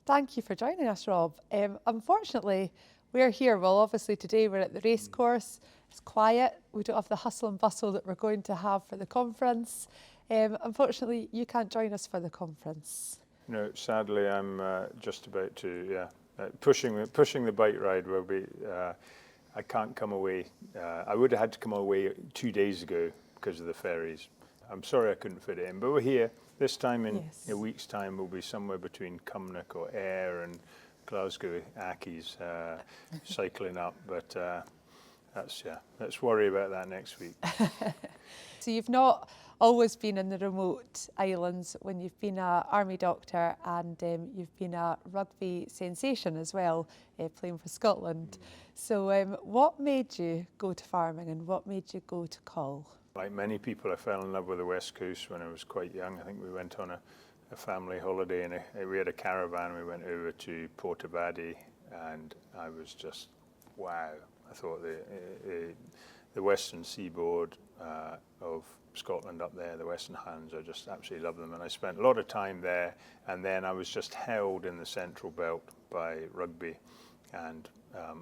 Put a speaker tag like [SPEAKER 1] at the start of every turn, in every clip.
[SPEAKER 1] Thank you for joining us, Rob. Unfortunately, we're here. Well, obviously today we're at the racecourse. It's quiet. We don't have the hustle and bustle that we're going to have for the conference. Unfortunately, you can't join us for the conference.
[SPEAKER 2] No, sadly, I'm just about to, pushing the bike ride will be, I can't come away. I would have had to come away 2 days ago because of the ferries. I'm sorry I couldn't fit it in, but we're here. This time in a week's time, we'll be somewhere between Cumnock or Ayr and Glasgow Accies cycling up, but let's worry about that next week.
[SPEAKER 1] So you've not always been in the remote islands when you've been an army doctor, and you've been a rugby sensation as well, playing for Scotland. So what made you go to farming and what made you go to Coll?
[SPEAKER 2] Like many people, I fell in love with the West Coast when I was quite young. I think we went on a family holiday and we had a caravan. We went over to Portobello and I was just, wow. I thought the western seaboard of Scotland up there, the Western Highlands, I just absolutely love them. And I spent a lot of time there, and then I was just held in the Central Belt by rugby and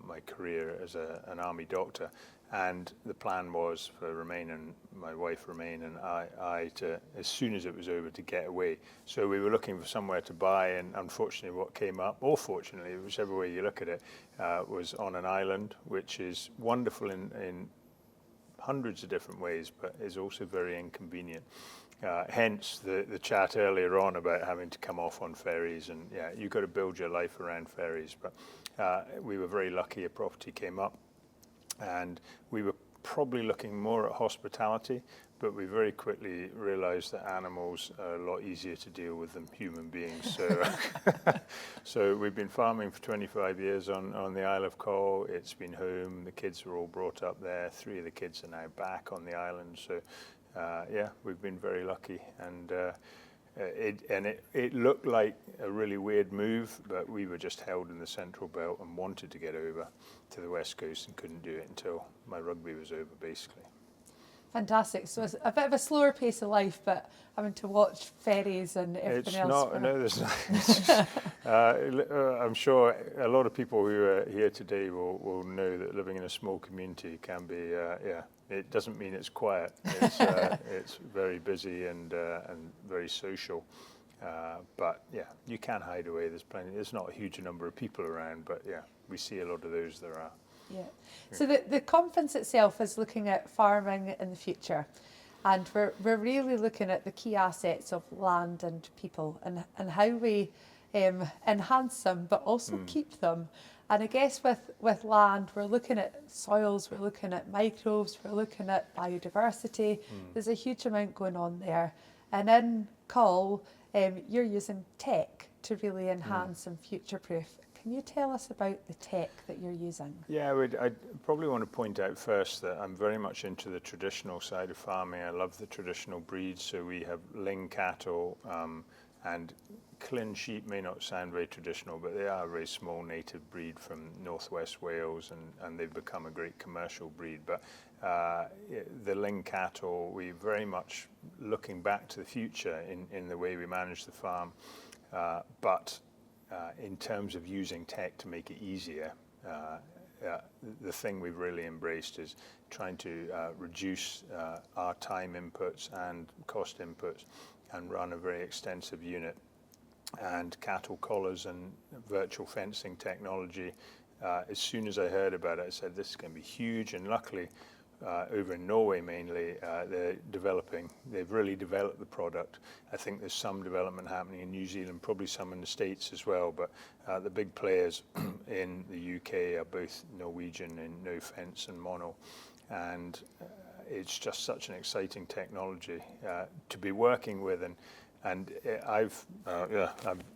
[SPEAKER 2] my career as an army doctor. And the plan was for Romain and my wife Romain and I to, as soon as it was over, to get away. So we were looking for somewhere to buy, and unfortunately what came up, or fortunately, whichever way you look at it, was on an island, which is wonderful in hundreds of different ways, but is also very inconvenient. Hence the chat earlier on about having to come off on ferries, and you've got to build your life around ferries. But we were very lucky, a property came up, and we were probably looking more at hospitality, but we very quickly realized that animals are a lot easier to deal with than human beings. So we've been farming for 25 years on the Isle of Coll. It's been home. The kids were all brought up there. 3 of the kids are now back on the island. So we've been very lucky. And it looked like a really weird move, but we were just held in the Central Belt and wanted to get over to the West Coast and couldn't do it until my rugby was over, basically.
[SPEAKER 1] Fantastic. So it's a bit of a slower pace of life, but having to watch ferries and everything else.
[SPEAKER 2] There's not. I'm sure a lot of people who are here today will know that living in a small community can be, it doesn't mean it's quiet. It's very busy and very social. But you can hide away. There's plenty. There's not a huge number of people around, but we see a lot of those there are.
[SPEAKER 1] Yeah. So the conference itself is looking at farming in the future, and we're really looking at the key assets of land and people and how we enhance them but also keep them. And I guess with land, we're looking at soils, we're looking at microbes, we're looking at biodiversity. There's a huge amount going on there. And in Coll, you're using tech to really enhance and future-proof. Can you tell us about the tech that you're using?
[SPEAKER 2] Yeah, I'd probably want to point out first that I'm very much into the traditional side of farming. I love the traditional breeds. So we have Ling cattle, and Clin sheep may not sound very traditional, but they are a very small native breed from northwest Wales, and they've become a great commercial breed. But the Ling cattle, we're very much looking back to the future in the way we manage the farm. In terms of using tech to make it easier, the thing we've really embraced is trying to reduce our time inputs and cost inputs and run a very extensive unit. And cattle collars and virtual fencing technology, as soon as I heard about it, I said, this is going to be huge. And luckily, over in Norway mainly, they've really developed the product. I think there's some development happening in New Zealand, probably some in the States as well, but the big players in the UK are both Norwegian in no fence and mono. And it's just such an exciting technology to be working with. And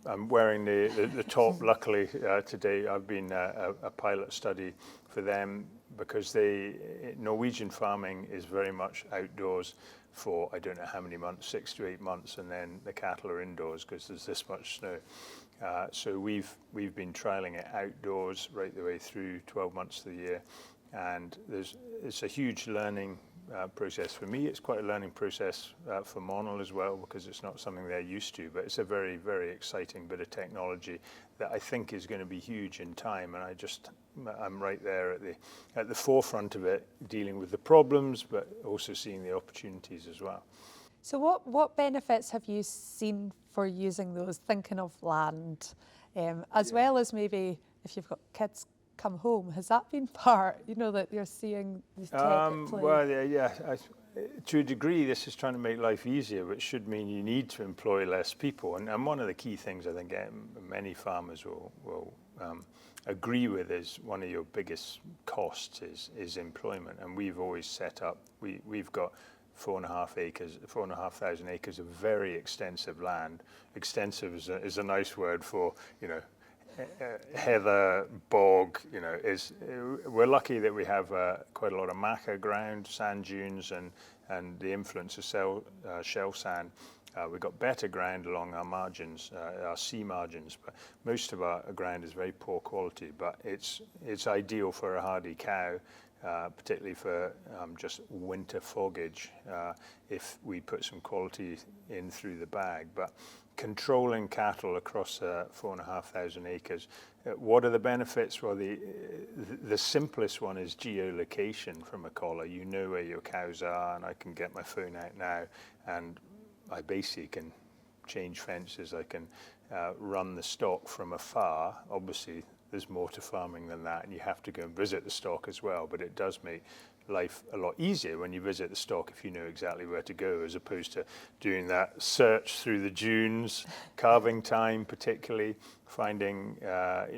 [SPEAKER 2] I'm wearing the top. Luckily today, I've been a pilot study for them, because Norwegian farming is very much outdoors for I don't know how many months, 6 to 8 months, and then the cattle are indoors because there's this much snow. So we've been trialing it outdoors right the way through 12 months of the year, and it's a huge learning process for me. It's quite a learning process for Monel as well, because it's not something they're used to, but it's a very, very exciting bit of technology that I think is going to be huge in time. And I'm right there at the forefront of it, dealing with the problems, but also seeing the opportunities as well.
[SPEAKER 1] So what benefits have you seen for using those, thinking of land, as well as maybe if you've got kids come home? Has that been part, that you're seeing the tech at play?
[SPEAKER 2] Well, to a degree, this is trying to make life easier, which should mean you need to employ less people. And one of the key things I think many farmers will agree with is one of your biggest costs is employment. And we've always set up, we've got 4,500 acres of very extensive land. Extensive is a nice word for, heather, bog, we're lucky that we have quite a lot of maca ground, sand dunes, and the influence of shell sand. We've got better ground along our margins, our sea margins, but most of our ground is very poor quality, but it's ideal for a hardy cow, particularly for just winter fogage, if we put some quality in through the bag. But controlling cattle across 4,500 acres, what are the benefits? Well, the simplest one is geolocation from a collar. You know where your cows are, and I can get my phone out now, and I basically can change fences. I can run the stock from afar. Obviously, there's more to farming than that, and you have to go and visit the stock as well, but it does make life a lot easier when you visit the stock if you know exactly where to go, as opposed to doing that search through the dunes, calving time particularly,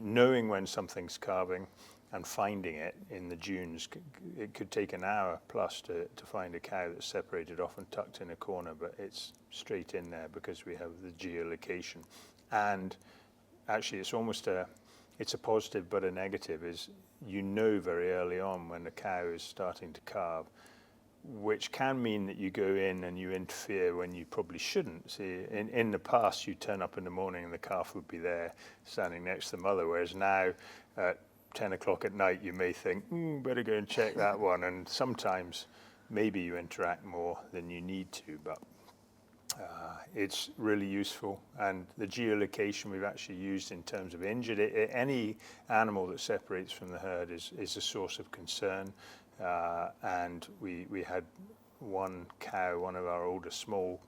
[SPEAKER 2] knowing when something's calving and finding it in the dunes. It could take an hour plus to find a cow that's separated off and tucked in a corner, but it's straight in there because we have the geolocation. And actually it's a positive but a negative, is very early on when the cow is starting to calve, which can mean that you go in and you interfere when you probably shouldn't. See, in the past, you turn up in the morning and the calf would be there standing next to the mother, whereas now at 10 o'clock at night, you may think, better go and check that one. And sometimes maybe you interact more than you need to, but it's really useful. And the geolocation we've actually used in terms of injured, any animal that separates from the herd is a source of concern. And we had one cow, one of our older small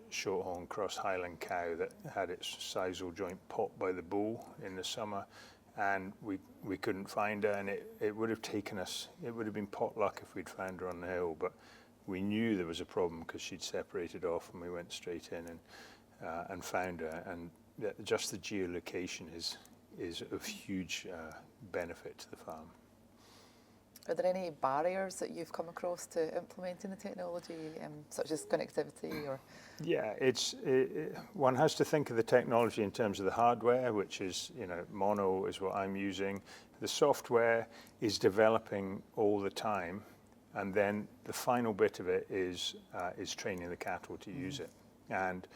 [SPEAKER 2] shorthorn cross Highland cow, that had its sisal joint popped by the bull in the summer, and we couldn't find her, and it would have taken us, it would have been pot luck if we'd found her on the hill, but we knew there was a problem because she'd separated off, and we went straight in and found her. And just the geolocation is of huge benefit to the farm.
[SPEAKER 3] Are there any barriers that you've come across to implementing the technology, such as connectivity or?
[SPEAKER 2] Yeah, one has to think of the technology in terms of the hardware, which is, Mono is what I'm using. The software is developing all the time, and then the final bit of it is training the cattle to use it. And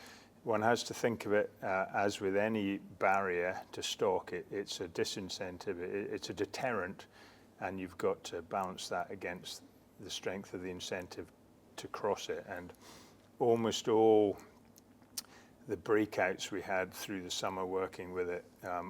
[SPEAKER 2] one has to think of it as with any barrier to stock, it's a disincentive, it's a deterrent, and you've got to balance that against the strength of the incentive to cross it. And almost all the breakouts we had through the summer working with it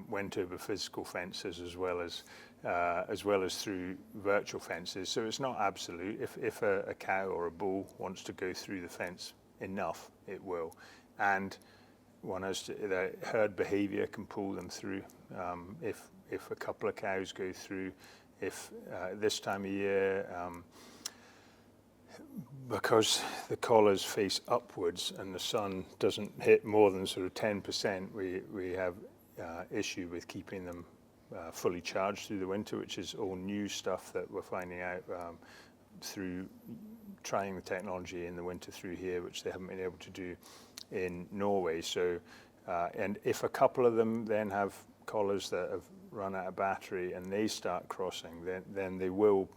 [SPEAKER 2] went over physical fences as well as through virtual fences. So it's not absolute. If a cow or a bull wants to go through the fence enough, it will. And one has to, the herd behavior can pull them through. If a couple of cows go through, if this time of year, because the collars face upwards and the sun doesn't hit more than sort of 10%, we have issue with keeping them fully charged through the winter, which is all new stuff that we're finding out through trying the technology in the winter through here, which they haven't been able to do in Norway. So, and if a couple of them then have collars that have run out of battery and they start crossing, then they will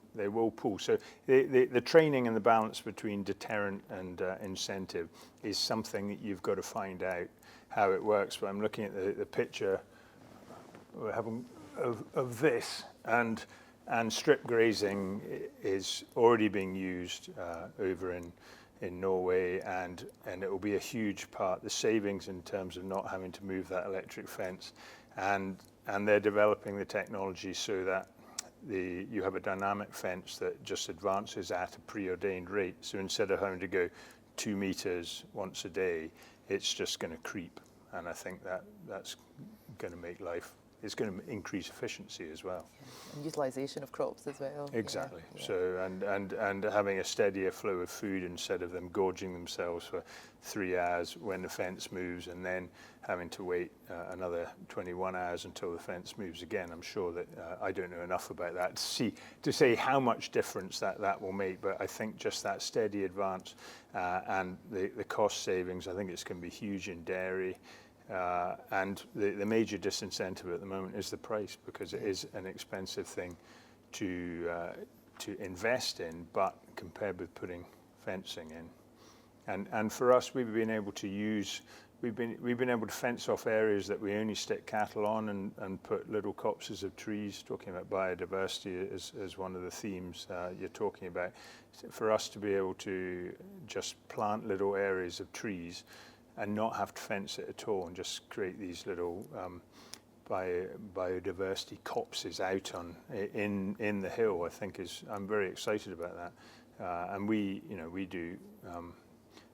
[SPEAKER 2] pull. So the training and the balance between deterrent and incentive is something that you've got to find out how it works. But I'm looking at the picture we're having of this, and and strip grazing is already being used over in Norway, and it will be a huge part. The savings in terms of not having to move that electric fence, and they're developing the technology so that you have a dynamic fence that just advances at a preordained rate. So instead of having to go 2 meters once a day, it's just going to creep. And I think that's going to make life, it's going to increase efficiency as well.
[SPEAKER 3] And utilisation of crops as well.
[SPEAKER 2] Exactly.
[SPEAKER 3] Yeah.
[SPEAKER 2] So and having a steadier flow of food instead of them gorging themselves for 3 hours when the fence moves, and then having to wait another 21 hours until the fence moves again. I'm sure that I don't know enough about that to say how much difference that will make, but I think just that steady advance and the cost savings, I think it's going to be huge in dairy. And the major disincentive at the moment is the price, because it is an expensive thing to invest in, but compared with putting fencing in. And for us, we've been able to fence off areas that we only stick cattle on, and put little copses of trees, talking about biodiversity as one of the themes you're talking about. For us to be able to just plant little areas of trees and not have to fence it at all, and just create these little biodiversity copses out in the hill, I think I'm very excited about that. And we do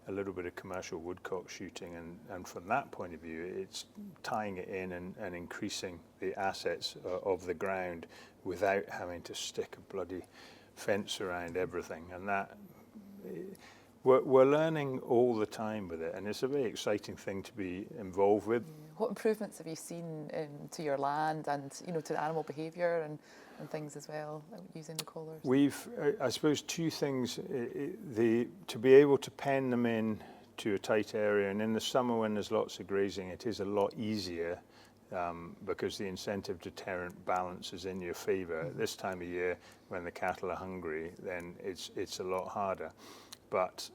[SPEAKER 2] a little bit of commercial woodcock shooting, and from that point of view, it's tying it in and increasing the assets of the ground without having to stick a bloody fence around everything. And that we're learning all the time with it, and it's a very exciting thing to be involved with.
[SPEAKER 3] What improvements have you seen to your land and to animal behaviour and things as well using the collars?
[SPEAKER 2] We've, I suppose, two things. To be able to pen them in to a tight area, and in the summer when there's lots of grazing, it is a lot easier because the incentive deterrent balance is in your favour. At this time of year, when the cattle are hungry, then it's a lot harder. But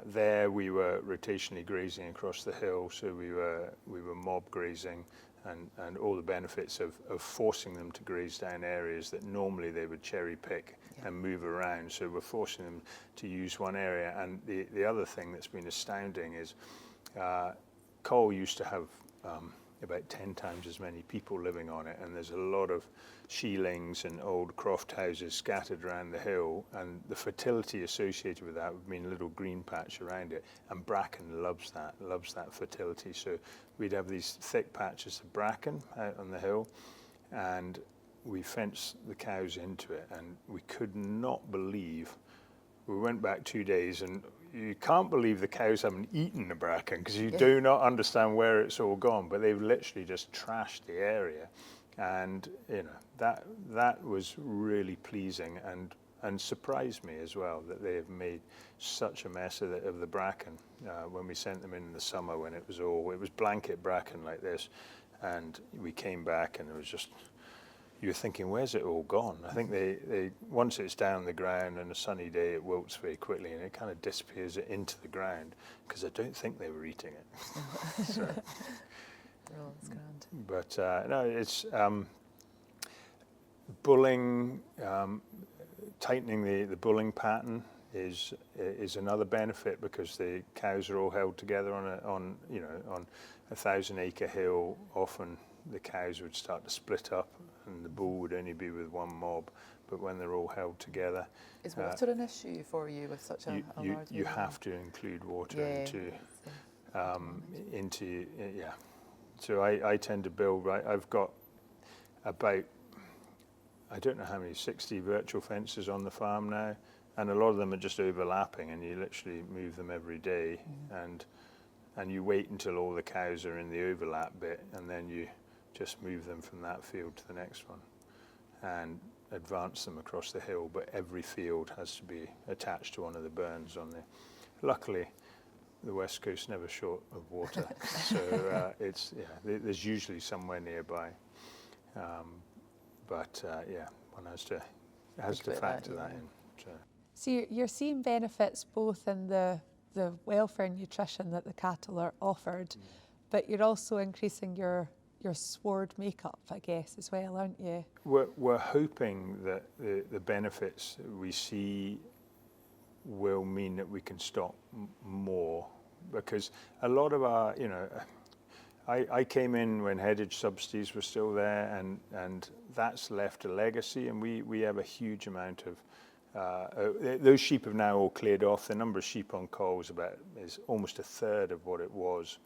[SPEAKER 2] there we were rotationally grazing across the hill, so we were mob grazing, and all the benefits of forcing them to graze down areas that normally they would cherry pick and move around. So we're forcing them to use one area. And the other thing that's been astounding is Cole used to have about 10 times as many people living on it, and there's a lot of sheelings and old croft houses scattered around the hill, and the fertility associated with that would mean a little green patch around it, and bracken loves that fertility. So we'd have these thick patches of bracken out on the hill, and we fenced the cows into it, and we could not believe, we went back 2 days, and you can't believe the cows haven't eaten the bracken, because you do not understand where it's all gone, but they've literally just trashed the area. And that was really pleasing and surprised me as well, that they have made such a mess of the bracken when we sent them in the summer, when it was blanket bracken like this, and we came back and it was just, you're thinking, where's it all gone? I think they once it's down the ground and a sunny day, it wilts very quickly, and it kind of disappears into the ground, because I don't think they were eating it. So,
[SPEAKER 3] Oh, that's grand.
[SPEAKER 2] but no, it's bulling, tightening the bulling pattern is another benefit, because the cows are all held together on 1,000-acre hill. Often the cows would start to split up, and the bull would only be with one mob. But when they're all held together,
[SPEAKER 3] is water an issue for you with such a large?
[SPEAKER 2] You have to include water into. So I tend to build, right, I've got about, I don't know how many, 60 virtual fences on the farm now, and a lot of them are just overlapping, and you literally move them every day, and you wait until all the cows are in the overlap bit, and then you just move them from that field to the next one and advance them across the hill. But every field has to be attached to one of the burns on there. Luckily, the West Coast never short of water, so there's usually somewhere nearby. But one has to factor that in.
[SPEAKER 1] So you're seeing benefits both in the welfare and nutrition that the cattle are offered, but you're also increasing your your sward makeup, I guess, as well, aren't you?
[SPEAKER 2] We're hoping that the benefits we see will mean that we can stock more, because a lot of our, I came in when headage subsidies were still there, and that's left a legacy, and we have a huge amount of those sheep have now all cleared off. The number of sheep on coal is almost a third of what it was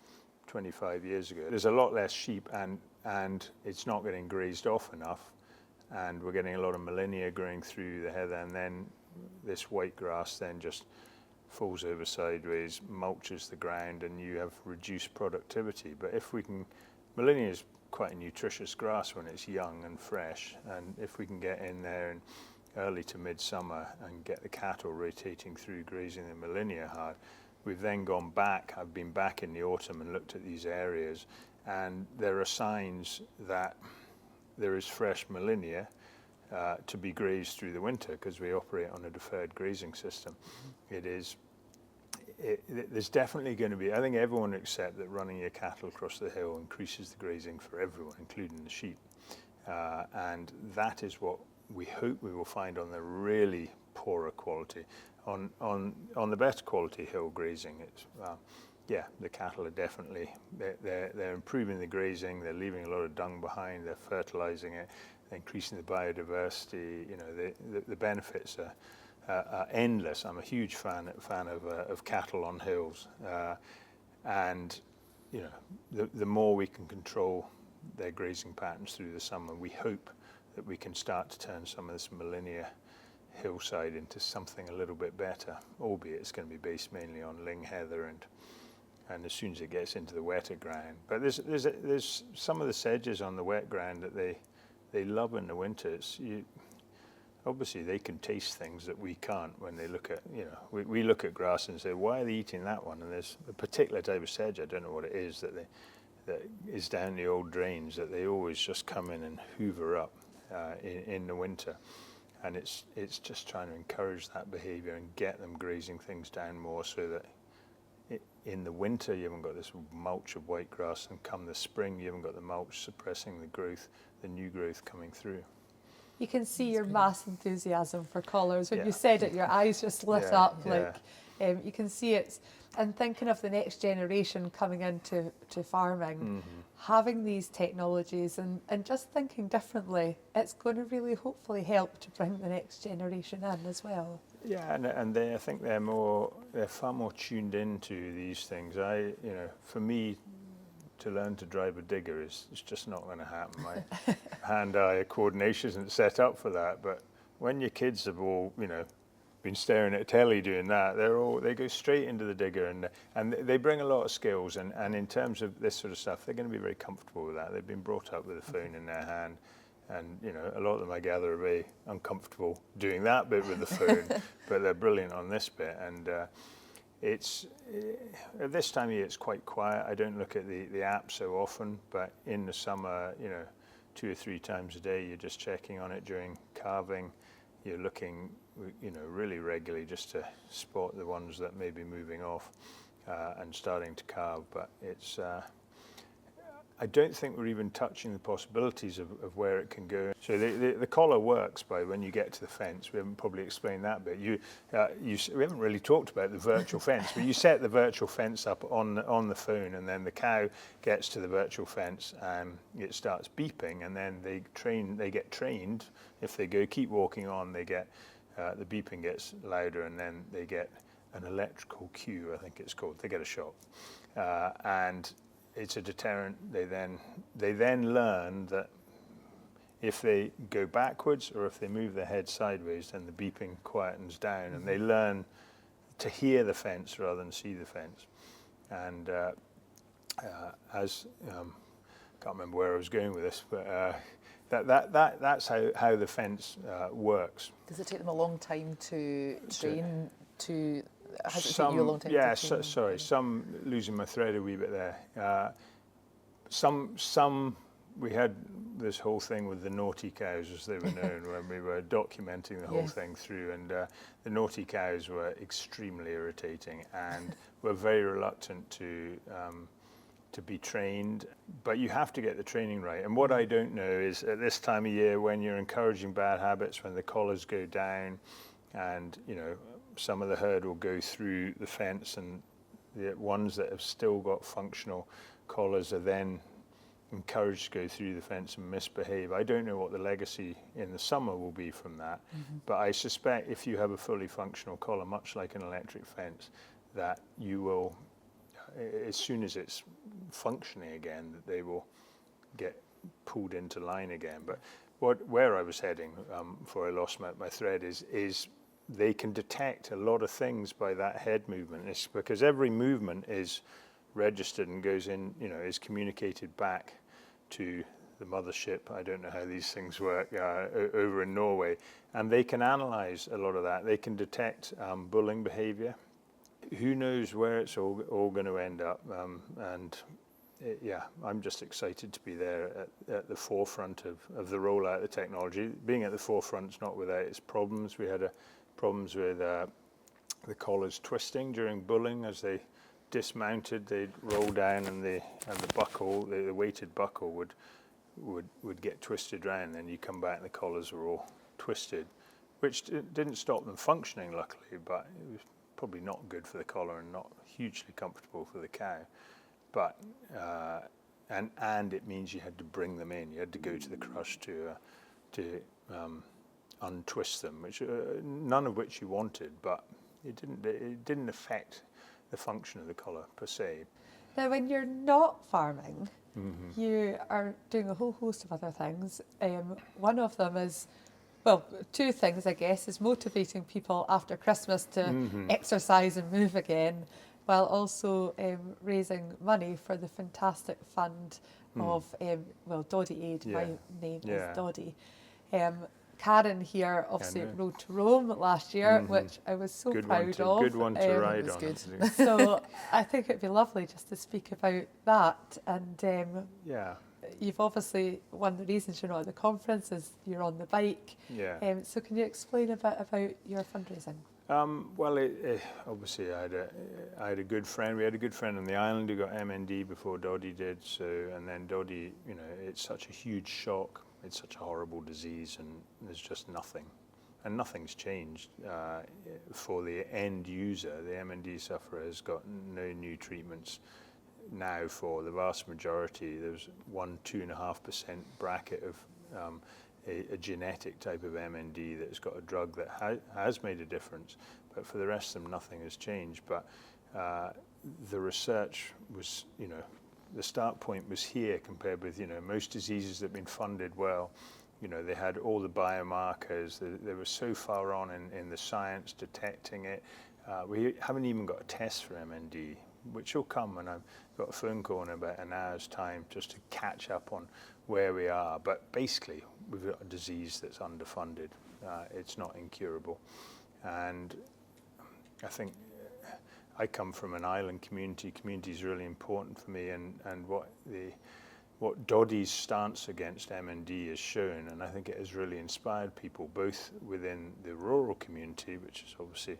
[SPEAKER 2] 25 years ago. There's a lot less sheep, and it's not getting grazed off enough, and we're getting a lot of millennia growing through the heather, and then this white grass then just falls over sideways, mulches the ground, and you have reduced productivity. But if we can, millennia is quite a nutritious grass when it's young and fresh, and if we can get in there in early to midsummer and get the cattle rotating through grazing the millennia hard, we've then gone back. I've been back in the autumn and looked at these areas, and there are signs that there is fresh millennia to be grazed through the winter, because we operate on a deferred grazing system. There's definitely going to be, I think everyone will accept that running your cattle across the hill increases the grazing for everyone, including the sheep. And that is what we hope we will find on the really poorer quality. On the better quality hill grazing, it's the cattle are definitely, they're improving the grazing, they're leaving a lot of dung behind, they're fertilizing it, they're increasing the biodiversity. The benefits are endless. I'm a huge fan of cattle on hills, and the more we can control their grazing patterns through the summer, we hope that we can start to turn some of this millennia hillside into something a little bit better, albeit it's going to be based mainly on ling heather and as soon as it gets into the wetter ground. But there's some of the sedges on the wet ground that they love in the winter. Obviously they can taste things that we can't. When they look at, we look at grass and say, why are they eating that one? And there's a particular type of sedge, I don't know what it is, that is down the old drains, that they always just come in and hoover up in the winter. And it's just trying to encourage that behaviour and get them grazing things down more, so that in the winter you haven't got this mulch of white grass, and come the spring you haven't got the mulch suppressing the growth, the new growth coming through.
[SPEAKER 1] You can see your mass enthusiasm for collars. When you said it, your eyes just lit up. You can see it. And thinking of the next generation coming into farming, having these technologies and just thinking differently, it's going to really hopefully help to bring the next generation in as well.
[SPEAKER 2] Yeah, and I think they're far more tuned into these things. For me, to learn to drive a digger it's just not going to happen. My hand-eye coordination isn't set up for that. But when your kids have all, been staring at telly doing that, they go straight into the digger, and they bring a lot of skills. And in terms of this sort of stuff, they're going to be very comfortable with that. They've been brought up with a phone in their hand. And a lot of them, I gather, are very uncomfortable doing that bit with the phone, but they're brilliant on this bit. And it's at this time of year, it's quite quiet. I don't look at the app so often, but in the summer, 2 or 3 times a day, you're just checking on it during calving. You're looking, really regularly just to spot the ones that may be moving off and starting to calve. But it's I don't think we're even touching the possibilities of where it can go. So the collar works by when you get to the fence. We haven't probably explained that bit. We haven't really talked about the virtual fence, but you set the virtual fence up on the phone, and then the cow gets to the virtual fence and it starts beeping, and then they get trained. If they keep walking on, they get the beeping gets louder, and then they get an electrical cue, I think it's called. They get a shock, and it's a deterrent. They then learn that if they go backwards or if they move their head sideways, then the beeping quietens down, and they learn to hear the fence rather than see the fence. And can't remember where I was going with this, but that's how the fence works.
[SPEAKER 3] Does it take them a long time to train to? Has it taken you a long time to train?
[SPEAKER 2] Sorry, some losing my thread a wee bit there. Some we had this whole thing with the naughty cows, as they were known, when we were documenting the whole thing through, and the naughty cows were extremely irritating and were very reluctant to to be trained, but you have to get the training right. And what I don't know is at this time of year, when you're encouraging bad habits, when the collars go down, and some of the herd will go through the fence, and the ones that have still got functional collars are then encouraged to go through the fence and misbehave. I don't know what the legacy in the summer will be from that, but I suspect if you have a fully functional collar, much like an electric fence, that you will, as soon as it's functioning again, that they will get pulled into line again. But where I was heading, before I lost my thread, is they can detect a lot of things by that head movement. It's because every movement is registered and goes in, is communicated back to the mothership. I don't know how these things work over in Norway, and they can analyze a lot of that. They can detect bullying behavior. Who knows where it's all going to end up, I'm just excited to be there at the forefront of the rollout of the technology. Being at the forefront is not without its problems. We had problems with the collars twisting during bulling. As they dismounted, they'd roll down, and the buckle, the weighted buckle, would get twisted round. Then you come back and the collars were all twisted, which didn't stop them functioning, luckily, but it was probably not good for the collar and not hugely comfortable for the cow. But and it means you had to bring them in. You had to go to the crush to untwist them, which none of which you wanted, but it didn't affect the function of the collar per se.
[SPEAKER 1] Now, when you're not farming, you are doing a whole host of other things. One of them is, well, two things, I guess, is motivating people after Christmas to exercise and move again, while also raising money for the fantastic fund of, Doddy Aid. My name is Doddy. Karen here obviously rode to Rome last year, which I was so proud of.
[SPEAKER 2] Good one to ride
[SPEAKER 3] was
[SPEAKER 2] on.
[SPEAKER 3] good.
[SPEAKER 1] So I think it'd be lovely just to speak about that. And you've obviously, one of the reasons you're not at the conference is you're on the bike. So can you explain a bit about your fundraising?
[SPEAKER 2] Obviously I had a good friend. We had a good friend on the island who got MND before Doddy did. So, and then Doddy, it's such a huge shock. It's such a horrible disease, and there's just nothing. And nothing's changed for the end user. The MND sufferer has got no new treatments now for the vast majority. There's 2.5% bracket of a genetic type of MND that's got a drug that has made a difference, but for the rest of them, nothing has changed. But the research was, the start point was here compared with, most diseases that have been funded well. They had all the biomarkers. They were so far on in the science detecting it. We haven't even got a test for MND, which will come, and I've got a phone call in about an hour's time just to catch up on where we are. But basically, we've got a disease that's underfunded. It's not incurable. And I think I come from an island community. Community is really important for me, and what Doddy's stance against MND has shown, and I think it has really inspired people, both within the rural community, which is obviously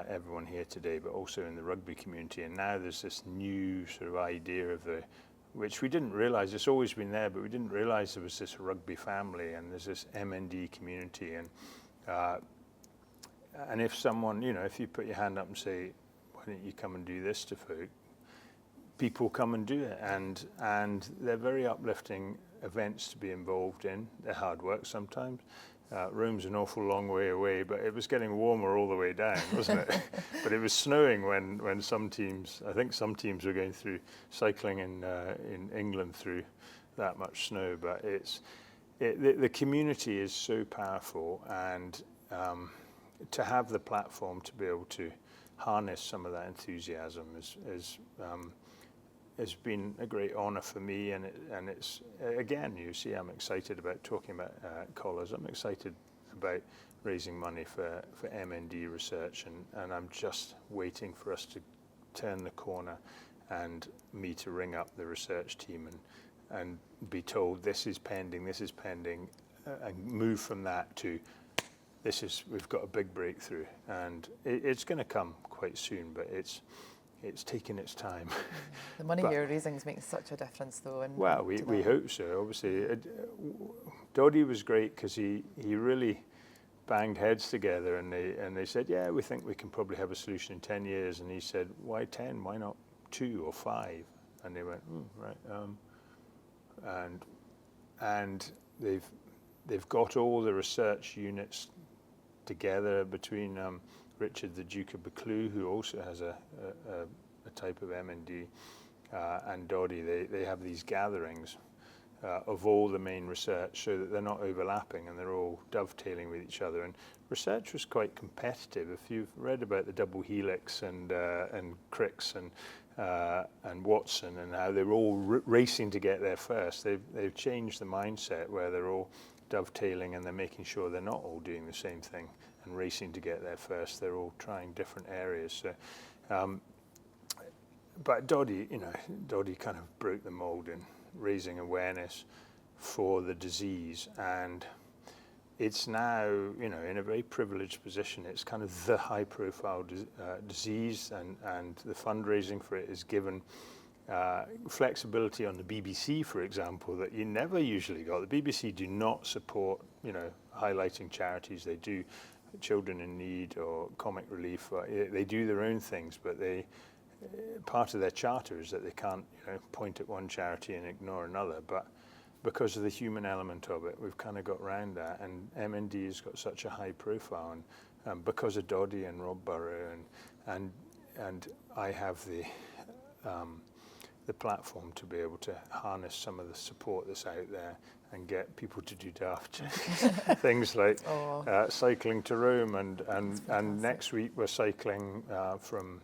[SPEAKER 2] everyone here today, but also in the rugby community. And now there's this new sort of idea of which we didn't realise, it's always been there, but we didn't realise there was this rugby family, and there's this MND community. And if someone, if you put your hand up and say, why don't you come and do this to folk, people come and do it, and they're very uplifting events to be involved in. They're hard work sometimes. Rome's an awful long way away, but it was getting warmer all the way down, wasn't it? But it was snowing when some teams, I think some teams were going through cycling in England through that much snow. But the community is so powerful, and to have the platform to be able to harness some of that enthusiasm has been a great honour for me, and it's again, you see, I'm excited about talking about collars. I'm excited about raising money for MND research, and I'm just waiting for us to turn the corner and me to ring up the research team and be told this is pending, and move from that to we've got a big breakthrough, and it's going to come quite soon, but it's taken its time.
[SPEAKER 3] The money
[SPEAKER 2] But-
[SPEAKER 3] you're raising is making such a difference, though. And
[SPEAKER 2] Well, we hope so. Obviously, Doddy was great because he really banged heads together, and they said, yeah, we think we can probably have a solution in 10 years. And he said, why 10? Why not 2 or 5? And they went, right. And they've got all the research units together between Richard, the Duke of Buccleuch, who also has a type of M&D, and Doddy. They have these gatherings of all the main research so that they're not overlapping and they're all dovetailing with each other. And research was quite competitive. If you've read about the double helix and Crick's and Watson and how they're all racing to get there first, they've changed the mindset where they're all dovetailing and they're making sure they're not all doing the same thing and racing to get there first. They're all trying different areas. So, but Doddy kind of broke the mold in raising awareness for the disease, and it's now, in a very privileged position. It's kind of the high-profile disease, and the fundraising for it is given flexibility on the BBC, for example, that you never usually got. The BBC do not support, highlighting charities. They do children in need or comic relief. They do their own things, but part of their charter is that they can't point at one charity and ignore another. But because of the human element of it, we've kind of got around that. And M&D has got such a high profile, and because of Doddy and Rob Burrow, and I have the platform to be able to harness some of the support that's out there and get people to do daft things like cycling to Rome, and next week we're cycling from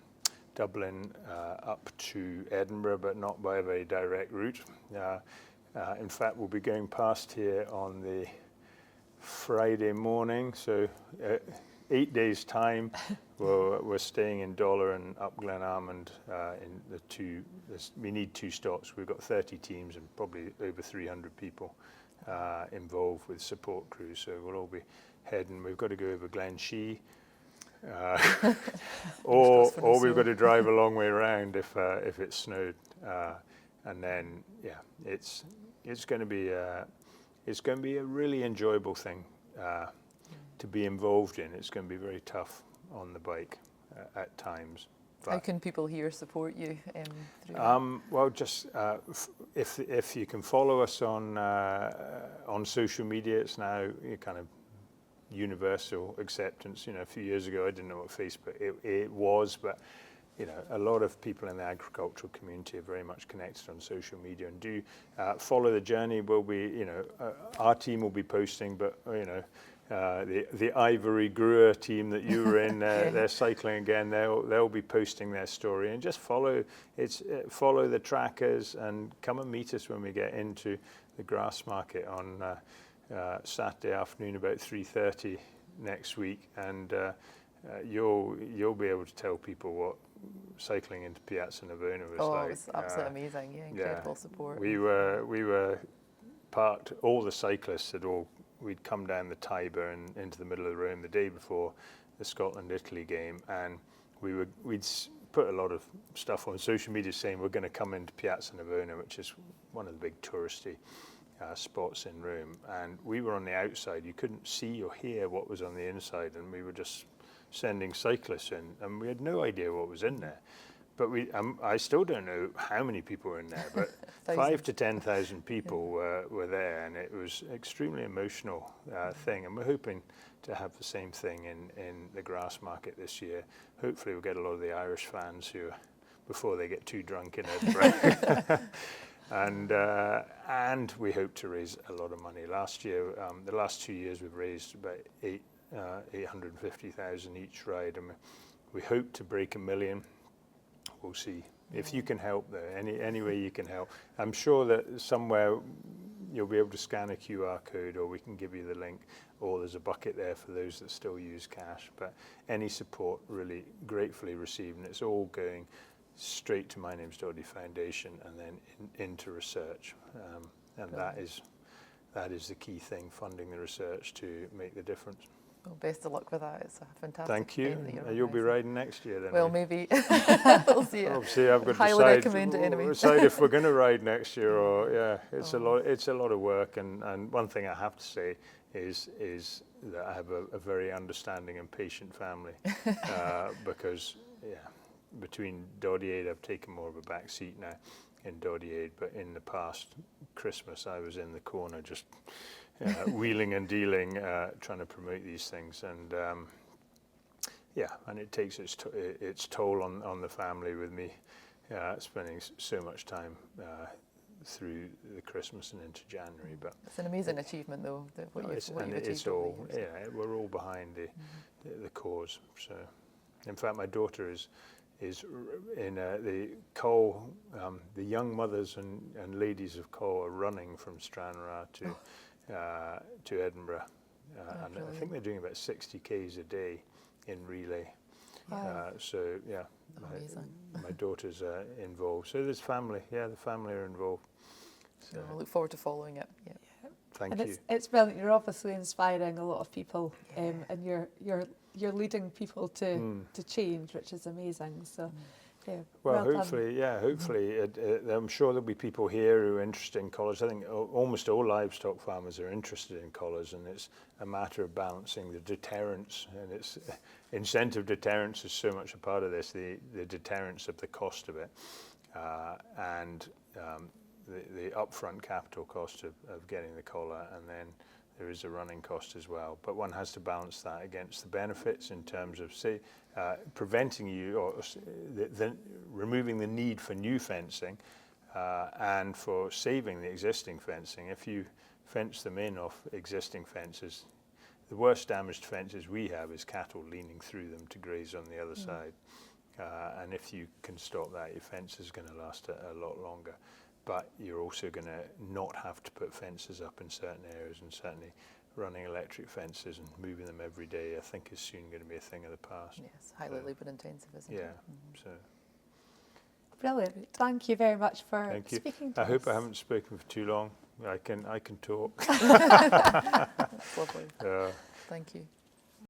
[SPEAKER 2] Dublin up to Edinburgh, but not by a very direct route. In fact, we'll be going past here on the Friday morning, so 8 days' time. We're staying in Dollar and up Glen Almond. We need 2 stops. We've got 30 teams and probably over 300 people involved with support crews, so we'll all be heading. We've got to go over Glen Shee. Or we've got to drive a long way around if it snowed, and then it's going to be a really enjoyable thing to be involved in. It's going to be very tough on the bike at times.
[SPEAKER 3] How can people here support you?
[SPEAKER 2] Well, just if you can follow us on social media, it's now kind of universal acceptance. A few years ago I didn't know what Facebook it was, but a lot of people in the agricultural community are very much connected on social media and do follow the journey. We'll be, our team will be posting, but the Ivory Brewer team that you were in, they're cycling again. They'll be posting their story, and just follow the trackers and come and meet us when we get into the grass market on Saturday afternoon about 3:30 next week, and you'll be able to tell people what cycling into Piazza Navona was like.
[SPEAKER 3] It was absolutely amazing. Incredible support.
[SPEAKER 2] We were parked. All the cyclists we'd come down the Tiber and into the middle of the Rhone the day before the Scotland-Italy game, and we'd put a lot of stuff on social media saying we're going to come into Piazza Navona, which is one of the big touristy spots in Rome, and we were on the outside. You couldn't see or hear what was on the inside, and we were just sending cyclists in, and we had no idea what was in there. But I still don't know how many people were in there, but 5,000 to 10,000 people were there, and it was extremely emotional thing. And we're hoping to have the same thing in the grass market this year. Hopefully we'll get a lot of the Irish fans before they get too drunk in Edinburgh. And we hope to raise a lot of money. Last year, the last 2 years, we've raised about 850,000 each ride, and we hope to break 1 million. We'll see. If you can help there, any way you can help. I'm sure that somewhere you'll be able to scan a QR code, or we can give you the link, or there's a bucket there for those that still use cash. But any support, really gratefully received, and it's all going straight to My Name's Doddy Foundation and then into research. And that is the key thing, funding the research to make the difference.
[SPEAKER 3] Well, best of luck with that. It's a fantastic
[SPEAKER 2] Thank you.
[SPEAKER 3] event that you're
[SPEAKER 2] You'll be
[SPEAKER 3] organising.
[SPEAKER 2] riding next year then.
[SPEAKER 3] Well,
[SPEAKER 2] eh?
[SPEAKER 3] maybe. We'll see.
[SPEAKER 2] Obviously, I've got to
[SPEAKER 3] Highly recommend it anyway.
[SPEAKER 2] decide if we're going to ride next year or It's
[SPEAKER 3] Oh.
[SPEAKER 2] a lot. It's a lot of work, and one thing I have to say is that I have a very understanding and patient family because between Doddy Aid, I've taken more of a back seat now in Doddy Aid, but in the past Christmas I was in the corner just wheeling and dealing, trying to promote these things, and and it takes its toll on the family with me spending so much time through the Christmas and into January. But
[SPEAKER 3] It's an amazing achievement, though, what you've achieved
[SPEAKER 2] it's
[SPEAKER 3] over
[SPEAKER 2] all
[SPEAKER 3] the years.
[SPEAKER 2] we're all behind the cause. So, in fact, my daughter is in the Cole. The young mothers and ladies of Cole are running from Stranraer to Edinburgh, and I think they're doing about 60 k's a day in relay.
[SPEAKER 1] Wow.
[SPEAKER 2] So yeah,
[SPEAKER 3] Amazing.
[SPEAKER 2] my daughter's involved. So there's family. Yeah, the family are involved. So
[SPEAKER 3] So we'll look forward to following it. Yeah.
[SPEAKER 2] thank
[SPEAKER 1] And
[SPEAKER 2] you.
[SPEAKER 1] it's brilliant. You're obviously inspiring a lot of people, and you're leading people to change, which is amazing. So, yeah,
[SPEAKER 2] Well,
[SPEAKER 1] done.
[SPEAKER 2] hopefully, I'm sure there'll be people here who are interested in collars. I think almost all livestock farmers are interested in collars, and it's a matter of balancing the deterrence, and it's incentive deterrence is so much a part of this, the deterrence of the cost of it, and the upfront capital cost of getting the collar, and then there is a running cost as well. But one has to balance that against the benefits in terms of, say, preventing you or removing the need for new fencing and for saving the existing fencing. If you fence them in off existing fences, the worst damaged fences we have is cattle leaning through them to graze on the other side. And if you can stop that, your fence is going to last a lot longer. But you're also going to not have to put fences up in certain areas, and certainly running electric fences and moving them every day, I think, is soon going to be a thing of the past.
[SPEAKER 3] Yes, highly labour intensive, isn't it?
[SPEAKER 2] Yeah, so
[SPEAKER 1] Brilliant. Thank you very much for
[SPEAKER 2] thank you.
[SPEAKER 1] speaking to
[SPEAKER 2] I
[SPEAKER 1] us.
[SPEAKER 2] hope I haven't spoken for too long. I can talk.
[SPEAKER 3] That's lovely. Thank you.